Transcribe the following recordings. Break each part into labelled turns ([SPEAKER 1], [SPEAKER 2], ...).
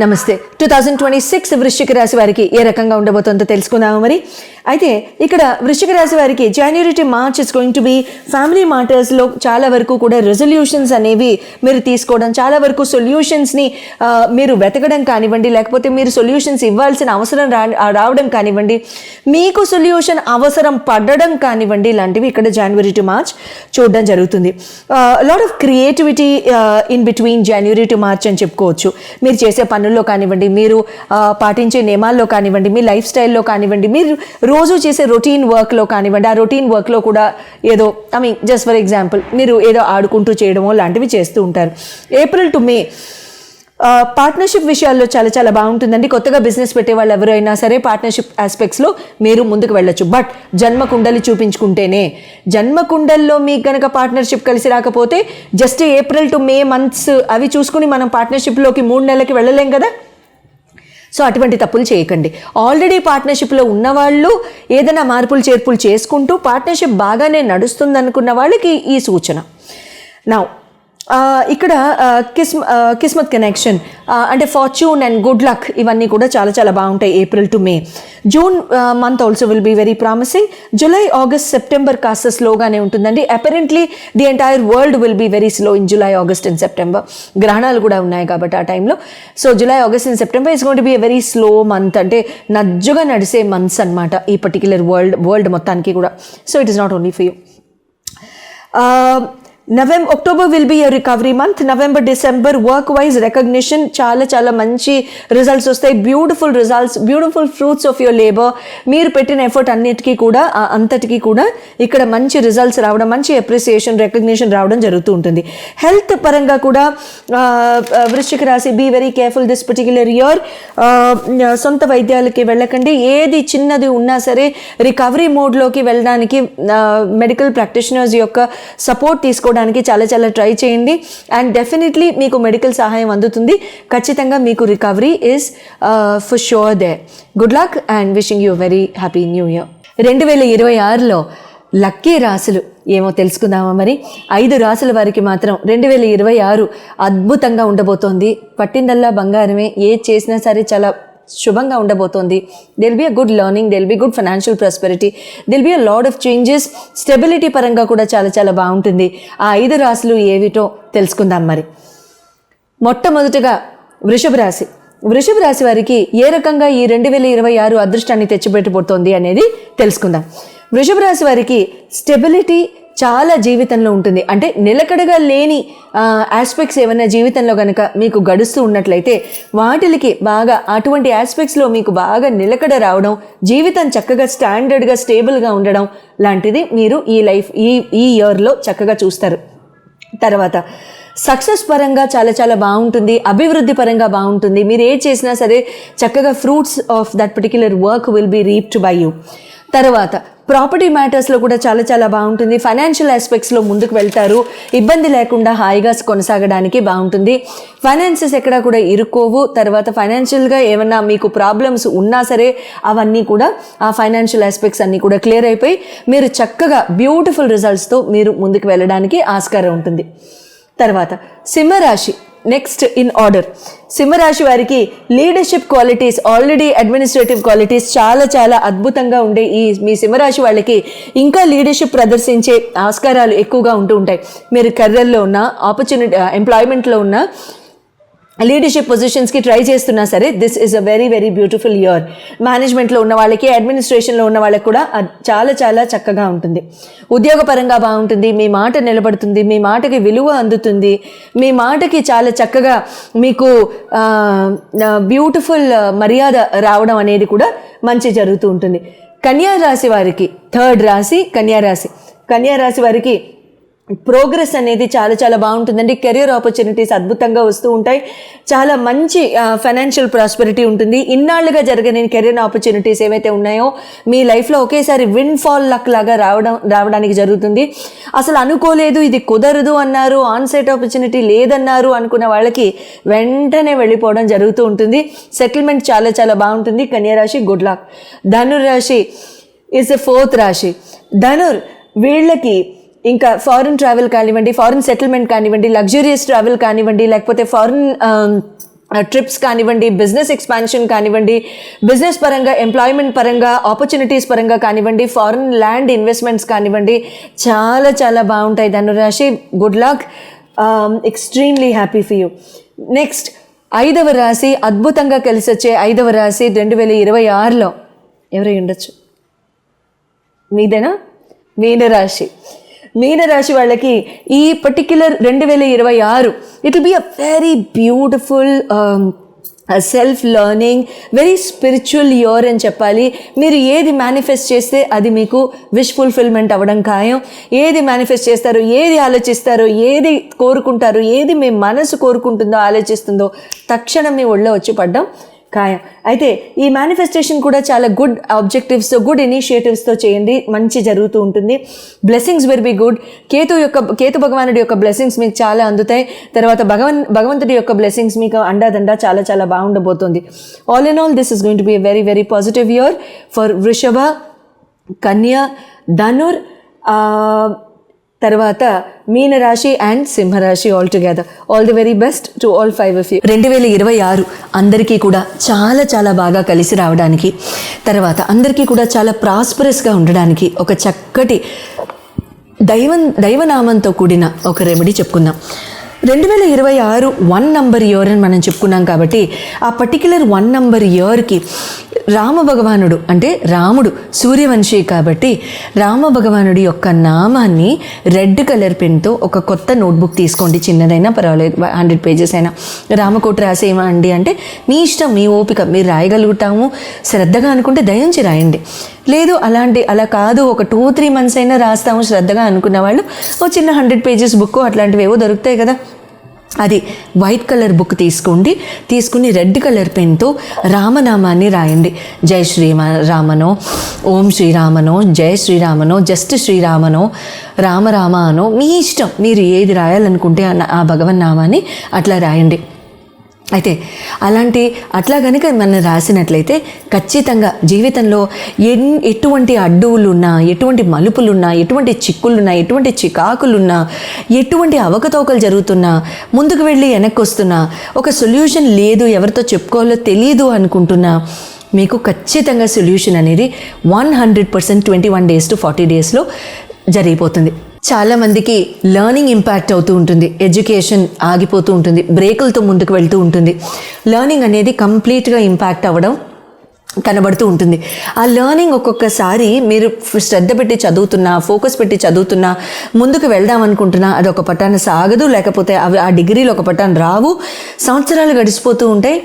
[SPEAKER 1] నమస్తే. 2026 వృశ్చిక రాశి వారికి ఏ రకంగా ఉండబోతుందో తెలుసుకుందాము. మరి అయితే ఇక్కడ వృశ్చిక రాశి వారికి January to March is going to be family మ్యాటర్స్లో చాలా వరకు కూడా రెజల్యూషన్స్ అనేవి మీరు తీసుకోవడం, చాలా వరకు సొల్యూషన్స్ని మీరు వెతకడం కానివ్వండి, లేకపోతే మీరు సొల్యూషన్స్ ఇవ్వాల్సిన అవసరం రావడం కానివ్వండి, మీకు సొల్యూషన్ అవసరం పడడం కానివ్వండి, ఇలాంటివి ఇక్కడ జనవరి టు మార్చ్ చూడడం జరుగుతుంది. Lot of creativity in between January to March అని చెప్పుకోవచ్చు. మీరు చేసే పనుల్లో కానివ్వండి, మీరు పాటించే నియమాల్లో కానివ్వండి, మీ లైఫ్ స్టైల్లో కానివ్వండి, మీరు రోజు చేసే రొటీన్ వర్క్లో కానివ్వండి, ఆ రొటీన్ వర్క్లో కూడా ఏదో జస్ట్ ఫర్ ఎగ్జాంపుల్ మీరు ఏదో ఆడుకుంటూ చేయడమో లాంటివి చేస్తూ ఉంటారు. ఏప్రిల్ టు మే పార్ట్నర్షిప్ విషయాల్లో చాలా చాలా బాగుంటుందండి. కొత్తగా బిజినెస్ పెట్టే వాళ్ళు ఎవరైనా సరే పార్ట్నర్షిప్ ఆస్పెక్ట్స్లో మీరు ముందుకు వెళ్ళొచ్చు. బట్ జన్మకుండలి చూపించుకుంటేనే, జన్మకుండల్లో మీకు కనుక పార్ట్నర్షిప్ కలిసి రాకపోతే just April to May months అవి చూసుకుని మనం పార్ట్నర్షిప్లోకి 3 నెలలకి వెళ్ళలేం కదా. సో అటువంటి తప్పులు చేయకండి. ఆల్రెడీ పార్ట్నర్షిప్లో ఉన్నవాళ్ళు ఏదైనా మార్పులు చేర్పులు చేసుకుంటూ పార్ట్నర్షిప్ బాగానే నడుస్తుంది అనుకున్న వాళ్ళకి ఈ సూచన. నా ఇక్కడ కిస్మత్ కనెక్షన్ అంటే ఫార్చ్యూన్ అండ్ గుడ్ లక్ ఇవన్నీ కూడా చాలా చాలా బాగుంటాయి April to May. June month also will be very promising. July, August, September కాస్త స్లోగానే ఉంటుందండి. Apparently the entire world will be very slow in July, August and September. గ్రహణాలు కూడా ఉన్నాయి కాబట్టి ఆ టైంలో. So July, August and September is going to be a very slow month, అంటే నజ్జుగా నడిసే మంత్స్ అనమాట ఈ పర్టిక్యులర్ వరల్డ్ మొత్తానికి కూడా. So it is not only for you. October will be a recovery month. November, December work wise recognition చాలా చాలా మంచి results వస్తాయి. Beautiful results, beautiful fruits of your labour. మీరు పెట్టిన ఎఫర్ట్ అంతటికీ కూడా ఇక్కడ మంచి రిజల్ట్స్ రావడం, మంచి అప్రిసియేషన్, రికగ్నిషన్ రావడం జరుగుతూ ఉంటుంది. హెల్త్ పరంగా కూడా వృశ్చిక రాశి be very careful this particular year. సొంత వైద్యాలకి వెళ్ళకండి. ఏది చిన్నది ఉన్నా సరే రికవరీ మోడ్లోకి వెళ్ళడానికి మెడికల్ ప్రాక్టీషనర్స్ యొక్క సపోర్ట్ తీసుకోవడానికి చాలా చాలా ట్రై చేయండి. అండ్ డెఫినెట్లీ మీకు మెడికల్ సహాయం అందుతుంది. ఖచ్చితంగా మీకు రికవరీ ఈజ్ ఫర్ షూర్ దే. Good luck and wishing you very happy new year. 2026లో లక్కీ రాశులు ఏమో తెలుసుకుందామా. మరి 5 రాశుల వారికి మాత్రం 2026 అద్భుతంగా ఉండబోతోంది. పట్టిందల్లా బంగారమే. ఏది చేసినా సరే చాలా శుభంగా ఉండబోతోంది. There'll be a good learning, there'll be good financial prosperity, there'll be a lot of changes. Stability పరంగా కూడా చాలా చాలా బాగుంటుంది. ఆ 5 రాశులు ఏవిటో తెలుసుకుందాం. మరి మొట్టమొదటిగా వృషభ రాశి. వృషభ రాశి వారికి ఏ రకంగా ఈ 2026 అదృష్టాన్ని తెచ్చిపెట్టబోతోంది అనేది తెలుసుకుందాం. వృషభ రాశి వారికి స్టెబిలిటీ చాలా జీవితంలో ఉంటుంది. అంటే నిలకడగా లేని ఆస్పెక్ట్స్ ఏమైనా జీవితంలో కనుక మీకు గడుస్తూ ఉన్నట్లయితే వాటికి బాగా అటువంటి ఆస్పెక్ట్స్లో మీకు బాగా నిలకడ రావడం, జీవితం చక్కగా స్టాండర్డ్గా స్టేబుల్గా ఉండడం లాంటిది మీరు ఈ ఇయర్లో చక్కగా చూస్తారు. తర్వాత సక్సెస్ పరంగా చాలా చాలా బాగుంటుంది. అభివృద్ధి పరంగా బాగుంటుంది. మీరు ఏది చేసినా సరే చక్కగా fruits of that particular work will be reaped by you. తర్వాత ప్రాపర్టీ మ్యాటర్స్లో కూడా చాలా చాలా బాగుంటుంది. ఫైనాన్షియల్ ఆస్పెక్ట్స్లో ముందుకు వెళ్తారు. ఇబ్బంది లేకుండా హాయిగా కొనసాగడానికి బాగుంటుంది. ఫైనాన్సెస్ ఎక్కడా కూడా ఇరుక్కోవు. తర్వాత ఫైనాన్షియల్గా ఏమన్నా మీకు ప్రాబ్లమ్స్ ఉన్నా సరే అవన్నీ కూడా ఆ ఫైనాన్షియల్ ఆస్పెక్ట్స్ అన్నీ కూడా క్లియర్ అయిపోయి మీరు చక్కగా బ్యూటిఫుల్ రిజల్ట్స్తో మీరు ముందుకు వెళ్ళడానికి ఆస్కారం ఉంటుంది. తర్వాత సింహరాశి నెక్స్ట్ ఇన్ ఆర్డర్. సింహరాశి వారికి leadership qualities, already administrative qualities చాలా చాలా అద్భుతంగా ఉండే మీ సింహరాశి వాళ్ళకి ఇంకా లీడర్షిప్ ప్రదర్శించే ఆస్కారాలు ఎక్కువగా ఉంటూ ఉంటాయి. మీరు కెరియర్లో ఉన్న, ఆపర్చునిటీ ఎంప్లాయ్మెంట్లో ఉన్న, లీడర్షిప్ పొజిషన్స్కి ట్రై చేస్తున్నా సరే this is a very very beautiful year. మేనేజ్మెంట్లో ఉన్న వాళ్ళకి, అడ్మినిస్ట్రేషన్లో ఉన్న వాళ్ళకి కూడా చాలా చాలా చక్కగా ఉంటుంది. ఉద్యోగపరంగా బాగుంటుంది. మీ మాట నిలబడుతుంది. మీ మాటకి విలువ అందుతుంది. మీ మాటకి చాలా చక్కగా మీకు బ్యూటిఫుల్ మర్యాద రావడం అనేది కూడా మంచి జరుగుతూ ఉంటుంది. కన్యా రాశి వారికి, థర్డ్ రాశి కన్యారాశి. కన్యారాశి వారికి ప్రోగ్రెస్ అనేది చాలా చాలా బాగుంటుందండి. కెరియర్ ఆపర్చునిటీస్ అద్భుతంగా వస్తూ ఉంటాయి. చాలా మంచి ఫైనాన్షియల్ ప్రాస్పెరిటీ ఉంటుంది. ఇన్నాళ్ళుగా జరగని కెరియర్ ఆపర్చునిటీస్ ఏవైతే ఉన్నాయో మీ లైఫ్లో ఒకేసారి విన్ ఫాల్ లక్ లాగా రావడానికి జరుగుతుంది. అసలు అనుకోలేదు, ఇది కుదరదు అన్నారు, ఆన్సైట్ ఆపర్చునిటీ లేదన్నారు అనుకున్న వాళ్ళకి వెంటనే వెళ్ళిపోవడం జరుగుతూ ఉంటుంది. సెటిల్మెంట్ చాలా చాలా బాగుంటుంది. కన్యారాశి గుడ్ లక్. ధనుర్రాశి ఈజ్ ద 4th రాశి. వీళ్ళకి ఇంకా ఫారిన్ ట్రావెల్ కానివ్వండి, ఫారిన్ సెటిల్మెంట్ కానివ్వండి, లగ్జూరియస్ ట్రావెల్ కానివ్వండి, లేకపోతే ఫారిన్ ట్రిప్స్ కానివ్వండి, బిజినెస్ ఎక్స్పాన్షన్ కానివ్వండి, బిజినెస్ పరంగా, ఎంప్లాయ్మెంట్ పరంగా, ఆపర్చునిటీస్ పరంగా కానివ్వండి, ఫారిన్ ల్యాండ్ ఇన్వెస్ట్మెంట్స్ కానివ్వండి, చాలా చాలా బాగుంటాయి ధనురాశి. Good luck, extremely happy for you. Next 5వ రాశి, అద్భుతంగా కలిసి వచ్చే 5వ రాశి 2026లో ఎవరై ఉండొచ్చు? మీదేనా? మీనరాశి. మీనరాశి వాళ్ళకి ఈ particular 2026 it will be a very beautiful self learning, very spiritual year అని చెప్పాలి. మీరు ఏది మేనిఫెస్ట్ చేస్తే అది మీకు విష్ ఫుల్ఫిల్మెంట్ అవ్వడం ఖాయం. ఏది మేనిఫెస్ట్ చేస్తారో, ఏది ఆలోచిస్తారో, ఏది కోరుకుంటారో, ఏది మీ మనసు కోరుకుంటుందో, ఆలోచిస్తుందో తక్షణం మీ ఒళ్ళో వచ్చి పడ్డం ఖాయం. అయితే ఈ మేనిఫెస్టేషన్ కూడా చాలా గుడ్ ఆబ్జెక్టివ్స్తో, గుడ్ ఇనిషియేటివ్స్తో చేయండి, మంచి జరుగుతూ ఉంటుంది. Blessings will be good. Ketu భగవానుడి యొక్క బ్లెస్సింగ్స్ మీకు చాలా అందుతాయి. తర్వాత భగవంతుడి యొక్క బ్లెస్సింగ్స్ మీకు అండాదండా చాలా చాలా బాగుండబోతుంది. All in all this is going to be a very very positive year for వృషభ, కన్య, ధనుర్, తర్వాత మీనరాశి అండ్ సింహరాశి all together. All the very best to all 5 of you. 2026 అందరికీ కూడా చాలా చాలా బాగా కలిసి రావడానికి, తర్వాత అందరికీ కూడా చాలా ప్రాస్పరస్గా ఉండడానికి ఒక చక్కటి దైవనామంతో కూడిన ఒక రెమెడీ చెప్పుకుందాం. 2026 1 నంబర్ ఇయర్ అని మనం చెప్పుకున్నాం కాబట్టి ఆ పర్టిక్యులర్ 1 నంబర్ ఇయర్కి రామ భగవానుడు అంటే రాముడు సూర్యవంశీ కాబట్టి రామ భగవానుడి యొక్క నామాన్ని రెడ్ కలర్ పెన్తో ఒక కొత్త నోట్బుక్ తీసుకోండి, చిన్నదైనా పర్వాలేదు, 100 పేజెస్ అయినా. రామకోట రాసేమా అండి అంటే మీ ఇష్టం, మీ ఓపిక, మీరు రాయగలుగుతాము శ్రద్ధగా అనుకుంటే దయించి రాయండి. లేదు అలా కాదు ఒక 2-3 months అయినా రాస్తాము శ్రద్ధగా అనుకున్న వాళ్ళు ఓ చిన్న 100 pages బుక్ అట్లాంటివి ఏవో దొరుకుతాయి కదా, అది వైట్ కలర్ బుక్ తీసుకుని రెడ్ కలర్ పెన్తో రామనామాన్ని రాయండి. జై శ్రీరామనో, ఓం శ్రీరామనో, జై శ్రీరామనో, జస్ట్ శ్రీరామనో, రామ అనో, మీ ఇష్టం, మీరు ఏది రాయాలనుకుంటే ఆ భగవన్ నామాన్ని అట్లా రాయండి. అయితే అట్లా కనుక మనం రాసినట్లయితే ఖచ్చితంగా జీవితంలో ఎటువంటి అడ్డువులున్నా, ఎటువంటి మలుపులున్నా, ఎటువంటి చిక్కులున్నా, ఎటువంటి చికాకులున్నా, ఎటువంటి అవకతవకలు జరుగుతున్నా, ముందుకు వెళ్ళి వెనక్కి వస్తున్నా, ఒక సొల్యూషన్ లేదు, ఎవరితో చెప్పుకోవాలో తెలియదు అనుకుంటున్నా, మీకు ఖచ్చితంగా సొల్యూషన్ అనేది 100% 21 days to 40 daysలో జరిగిపోతుంది. చాలామందికి లర్నింగ్ ఇంపాక్ట్ అవుతూ ఉంటుంది, ఎడ్యుకేషన్ ఆగిపోతూ ఉంటుంది, బ్రేకులతో ముందుకు వెళ్తూ ఉంటుంది. లర్నింగ్ అనేది కంప్లీట్గా ఇంపాక్ట్ అవ్వడం కనబడుతూ ఉంటుంది. ఆ లర్నింగ్ ఒక్కొక్కసారి మీరు శ్రద్ధ పెట్టి చదువుతున్నా, ఫోకస్ పెట్టి చదువుతున్నా, ముందుకు వెళ్దాం అనుకుంటున్నా, అది ఒక పట్టాన సాగదు, లేకపోతే అవి ఆ డిగ్రీలు ఒక పట్టాన రావు, సంవత్సరాలు గడిచిపోతూ ఉంటాయి,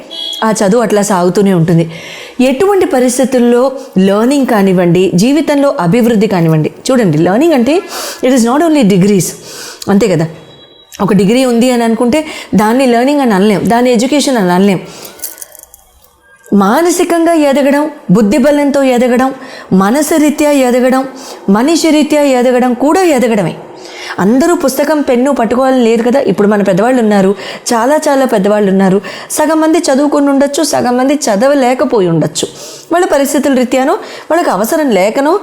[SPEAKER 1] ఆ చదువు అట్లా సాగుతూనే ఉంటుంది. ఎటువంటి పరిస్థితుల్లో లర్నింగ్ కానివ్వండి, జీవితంలో అభివృద్ధి కానివ్వండి, చూడండి లర్నింగ్ అంటే it is not only degrees, అంతే కదా. ఒక డిగ్రీ ఉంది అని అనుకుంటే దాన్ని లర్నింగ్ అని అనలేం, దాన్ని ఎడ్యుకేషన్ అని అనలేం. మానసికంగా ఎదగడం, బుద్ధిబలంతో ఎదగడం, మనసు రీత్యా ఎదగడం, మనిషి రీత్యా ఎదగడం కూడా ఎదగడమే. అందరూ పుస్తకం పెన్ను పట్టుకోవాలని లేదు కదా. ఇప్పుడు మన పెద్దవాళ్ళు ఉన్నారు, చాలా చాలా పెద్దవాళ్ళు ఉన్నారు, సగం మంది చదువుకొని ఉండొచ్చు, సగం మంది చదవలేకపోయి ఉండొచ్చు. వాళ్ళ పరిస్థితుల రీత్యానో, వాళ్ళకి అవసరం లేకనో,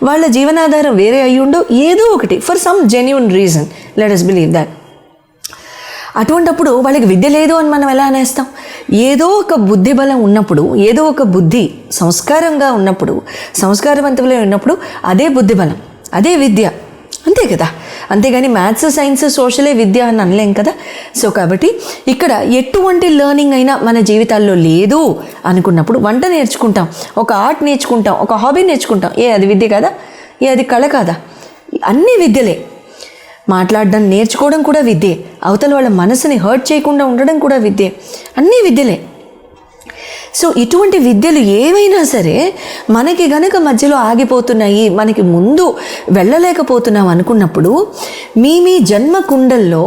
[SPEAKER 1] వాళ్ళ జీవనాధారం వేరే అయ్యుండో, ఏదో ఒకటి for some genuine reason, let us believe that. అటువంటప్పుడు వాళ్ళకి విద్య లేదు అని మనం ఎలా అనేస్తాం? ఏదో ఒక బుద్ధి బలం ఉన్నప్పుడు, ఏదో ఒక బుద్ధి సంస్కారంగా ఉన్నప్పుడు, సంస్కారవంతులే ఉన్నప్పుడు అదే బుద్ధి బలం, అదే విద్య, అంతే కదా. అంతేగాని మ్యాథ్స్, సైన్స్, సోషలే విద్య అని అనలేం కదా. సో కాబట్టి ఇక్కడ ఎటువంటి లర్నింగ్ అయినా మన జీవితాల్లో లేదు అనుకున్నప్పుడు వంట నేర్చుకుంటాం, ఒక ఆర్ట్ నేర్చుకుంటాం, ఒక హాబీ నేర్చుకుంటాం, అది విద్య కదా, అది కళ కాదా? అన్నీ విద్యలే. మాట్లాడడం నేర్చుకోవడం కూడా విద్యే, అవతల వాళ్ళ మనసుని హర్ట్ చేయకుండా ఉండడం కూడా విద్యే, అన్నీ విద్యలే. సో ఇటువంటి విద్యలు ఏవైనా సరే మనకి గనక మధ్యలో ఆగిపోతున్నాయి, మనకి ముందు వెళ్ళలేకపోతున్నాం అనుకున్నప్పుడు మీ జన్మ కుండల్లో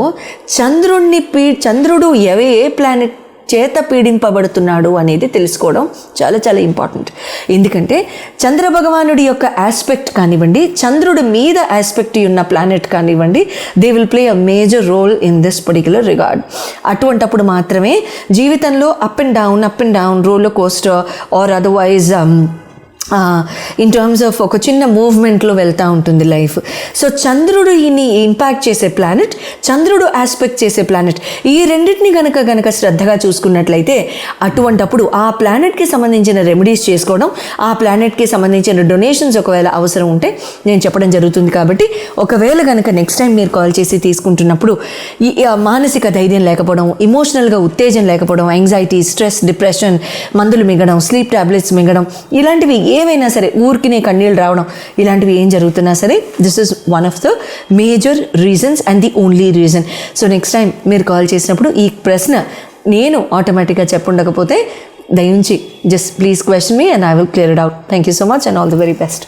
[SPEAKER 1] చంద్రుడు ఏ ప్లానెట్ చేత పీడింపబడుతున్నాడు అనేది తెలుసుకోవడం చాలా చాలా ఇంపార్టెంట్. ఎందుకంటే చంద్ర భగవానుడి యొక్క ఆస్పెక్ట్ కానివ్వండి, చంద్రుడి మీద ఆస్పెక్ట్ ఉన్న ప్లానెట్ కానివ్వండి, they will play a major role in this particular regard. అటువంటప్పుడు మాత్రమే జీవితంలో up and down roller coaster or otherwise in terms of ఒక చిన్న మూవ్మెంట్లో వెళ్తూ ఉంటుంది లైఫ్. సో చంద్రుడు ఈయన్ని ఇంపాక్ట్ చేసే ప్లానెట్, చంద్రుడు ఆస్పెక్ట్ చేసే ప్లానెట్, ఈ రెండింటిని గనక శ్రద్ధగా చూసుకున్నట్లయితే అటువంటప్పుడు ఆ ప్లానెట్కి సంబంధించిన రెమెడీస్ చేసుకోవడం, ఆ ప్లానెట్కి సంబంధించిన డొనేషన్స్ ఒకవేళ అవసరం ఉంటే నేను చెప్పడం జరుగుతుంది. కాబట్టి ఒకవేళ కనుక నెక్స్ట్ టైం మీరు కాల్ చేసి తీసుకుంటున్నప్పుడు ఈ మానసిక ధైర్యం లేకపోవడం, ఇమోషనల్గా ఉత్తేజం లేకపోవడం, యాంగ్జైటీ, స్ట్రెస్, డిప్రెషన్, మందులు మింగడం, స్లీప్ టాబ్లెట్స్ మింగడం, ఇలాంటివి ఏవైనా సరే, ఊరికినే కన్నీళ్ళు రావడం, ఇలాంటివి ఏం జరుగుతున్నా సరే, this is one of the major reasons and the only reason. So next time మీరు కాల్ చేసినప్పుడు ఈ ప్రశ్న నేను ఆటోమేటిక్గా చెప్పుండకపోతే దయించి just please question me and I will clear it out. Thank you so much and all the very best.